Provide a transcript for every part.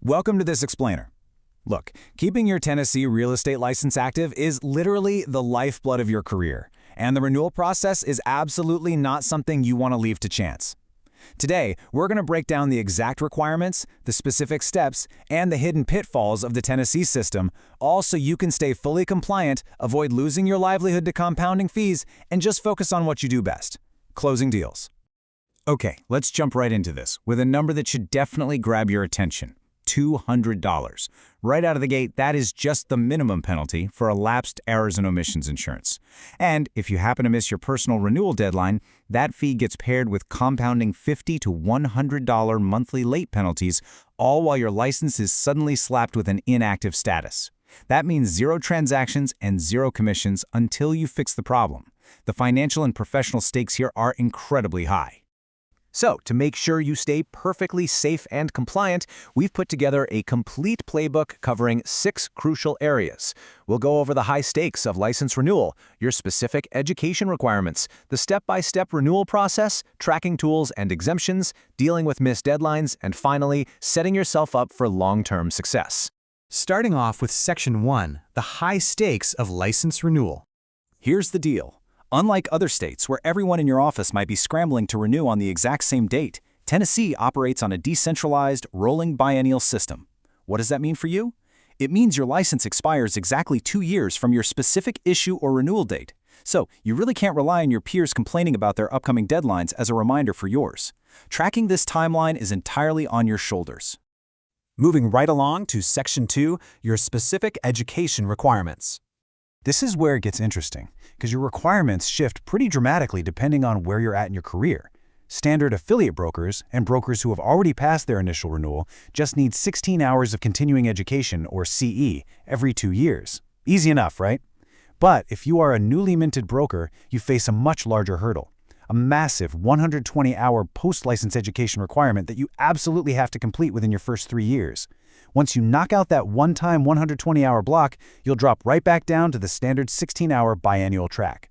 Welcome to this explainer. Look, keeping your Tennessee real estate license active is literally the lifeblood of your career, and the renewal process is absolutely not something you want to leave to chance. Today, we're going to break down the exact requirements, the specific steps, and the hidden pitfalls of the Tennessee system, all so you can stay fully compliant, avoid losing your livelihood to compounding fees, and just focus on what you do best: closing deals. Okay, let's jump right into this with a number that should definitely grab your attention: $200. Right out of the gate, that is just the minimum penalty for a lapsed errors and omissions insurance. And if you happen to miss your personal renewal deadline, that fee gets paired with compounding $50 to $100 monthly late penalties, all while your license is suddenly slapped with an inactive status. That means 0 transactions and 0 commissions until you fix the problem. The financial and professional stakes here are incredibly high. So, to make sure you stay perfectly safe and compliant, we've put together a complete playbook covering 6 crucial areas. We'll go over the high stakes of license renewal, your specific education requirements, the step-by-step renewal process, tracking tools and exemptions, dealing with missed deadlines, and finally, setting yourself up for long-term success. Starting off with Section 1, the high stakes of license renewal. Here's the deal. Unlike other states where everyone in your office might be scrambling to renew on the exact same date, Tennessee operates on a decentralized, rolling biennial system. What does that mean for you? It means your license expires exactly 2 years from your specific issue or renewal date. So you really can't rely on your peers complaining about their upcoming deadlines as a reminder for yours. Tracking this timeline is entirely on your shoulders. Moving right along to Section 2, your specific education requirements. This is where it gets interesting, because your requirements shift pretty dramatically depending on where you're at in your career. Standard affiliate brokers and brokers who have already passed their initial renewal just need 16 hours of continuing education, or CE, every 2 years. Easy enough, right? But if you are a newly minted broker, you face a much larger hurdle. A massive 120-hour post-license education requirement that you absolutely have to complete within your first 3 years. Once you knock out that one-time 120-hour block, you'll drop right back down to the standard 16-hour biannual track.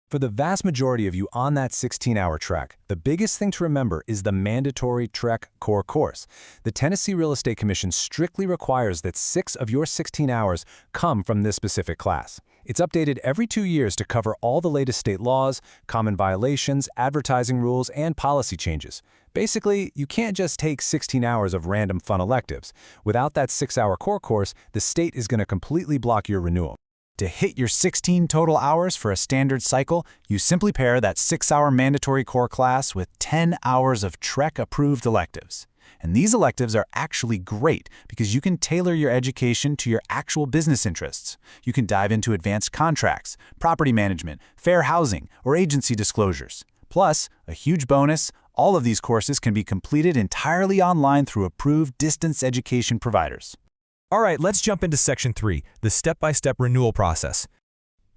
For the vast majority of you on that 16-hour track, the biggest thing to remember is the mandatory TREC core course. The Tennessee Real Estate Commission strictly requires that 6 of your 16 hours come from this specific class. It's updated every 2 years to cover all the latest state laws, common violations, advertising rules, and policy changes. Basically, you can't just take 16 hours of random fun electives. Without that 6-hour core course, the state is going to completely block your renewal. To hit your 16 total hours for a standard cycle, you simply pair that 6-hour mandatory core class with 10 hours of TREC-approved electives. And these electives are actually great because you can tailor your education to your actual business interests. You can dive into advanced contracts, property management, fair housing, or agency disclosures. Plus, a huge bonus, all of these courses can be completed entirely online through approved distance education providers. All right, let's jump into Section 3, the step-by-step renewal process.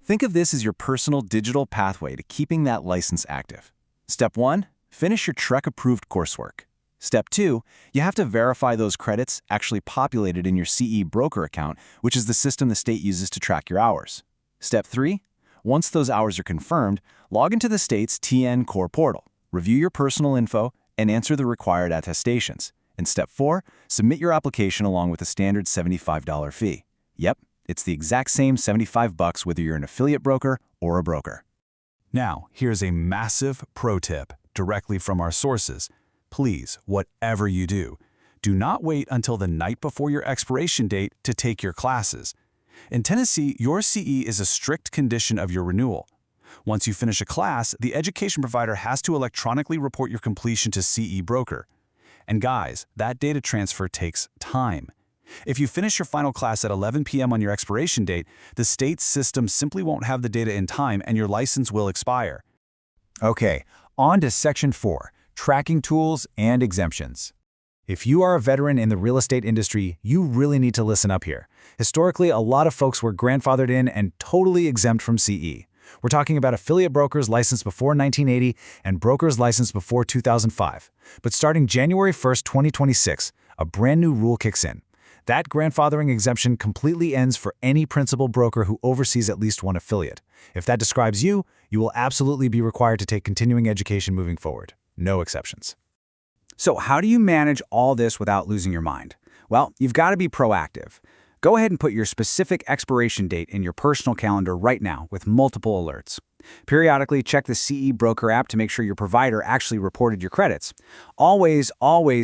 Think of this as your personal digital pathway to keeping that license active. Step 1, finish your TREC-approved coursework. Step 2, you have to verify those credits actually populated in your CE broker account, which is the system the state uses to track your hours. Step 3, once those hours are confirmed, log into the state's TN Core portal, review your personal info, and answer the required attestations. And Step 4, submit your application along with a standard $75 fee. Yep, it's the exact same $75 whether you're an affiliate broker or a broker. Now, here's a massive pro tip directly from our sources. Please, whatever you do, do not wait until the night before your expiration date to take your classes. In Tennessee, your CE is a strict condition of your renewal. Once you finish a class, the education provider has to electronically report your completion to CE broker. And guys, that data transfer takes time. If you finish your final class at 11 p.m. on your expiration date, the state system simply won't have the data in time and your license will expire. Okay, on to Section 4, tracking tools and exemptions. If you are a veteran in the real estate industry, you really need to listen up here. Historically, a lot of folks were grandfathered in and totally exempt from CE. We're talking about affiliate brokers licensed before 1980 and brokers licensed before 2005. But starting January 1st, 2026, a brand new rule kicks in. That grandfathering exemption completely ends for any principal broker who oversees at least one affiliate. If that describes you, you will absolutely be required to take continuing education moving forward. No exceptions. So how do you manage all this without losing your mind? Well, you've got to be proactive. Go ahead and put your specific expiration date in your personal calendar right now with multiple alerts. Periodically check the CE Broker app to make sure your provider actually reported your credits. Always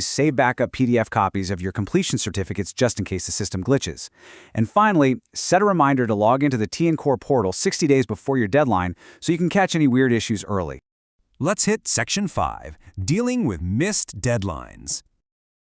save backup PDF copies of your completion certificates just in case the system glitches. And finally, set a reminder to log into the TN Core portal 60 days before your deadline so you can catch any weird issues early. Let's hit Section 5, Dealing with Missed Deadlines.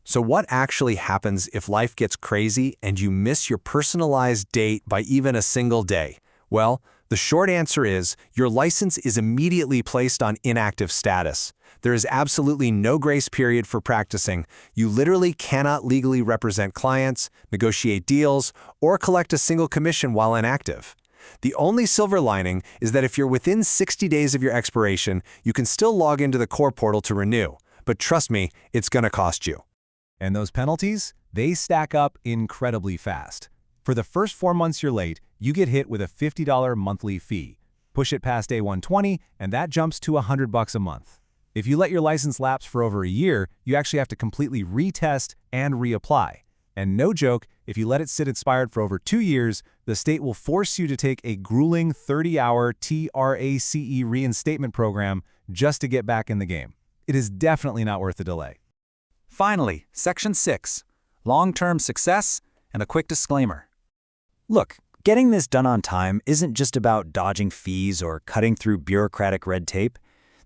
So what actually happens if life gets crazy and you miss your personalized date by even a single day? Well, the short answer is your license is immediately placed on inactive status. There is absolutely no grace period for practicing. You literally cannot legally represent clients, negotiate deals, or collect a single commission while inactive. The only silver lining is that if you're within 60 days of your expiration, you can still log into the core portal to renew. But trust me, it's going to cost you. And those penalties, they stack up incredibly fast. For the first 4 months you're late, you get hit with a $50 monthly fee. Push it past day 120, and that jumps to $100 a month. If you let your license lapse for over a year, you actually have to completely retest and reapply. And no joke, if you let it sit expired for over 2 years, the state will force you to take a grueling 30-hour TRACE reinstatement program just to get back in the game. It is definitely not worth the delay. Finally, Section 6, Long-Term Success and a quick disclaimer. Look, getting this done on time isn't just about dodging fees or cutting through bureaucratic red tape.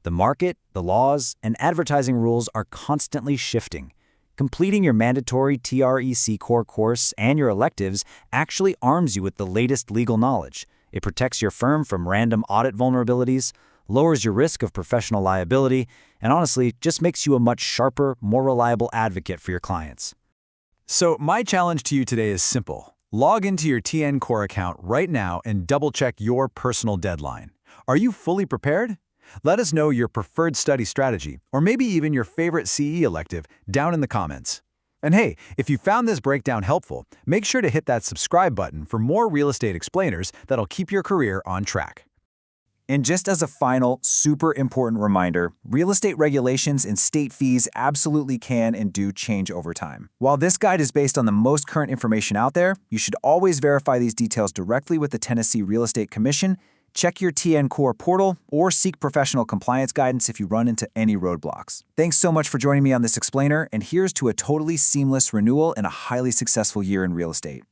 The market, the laws, and advertising rules are constantly shifting. Completing your mandatory TREC core course and your electives actually arms you with the latest legal knowledge. It protects your firm from random audit vulnerabilities, lowers your risk of professional liability, and honestly, just makes you a much sharper, more reliable advocate for your clients. So my challenge to you today is simple. Log into your TN Core account right now and double-check your personal deadline. Are you fully prepared? Let us know your preferred study strategy, or maybe even your favorite CE elective, down in the comments. And hey, if you found this breakdown helpful, make sure to hit that subscribe button for more real estate explainers that'll keep your career on track. And just as a final, super important reminder, real estate regulations and state fees absolutely can and do change over time. While this guide is based on the most current information out there, you should always verify these details directly with the Tennessee Real Estate Commission, check your TN Core portal, or seek professional compliance guidance if you run into any roadblocks. Thanks so much for joining me on this explainer, and here's to a totally seamless renewal and a highly successful year in real estate.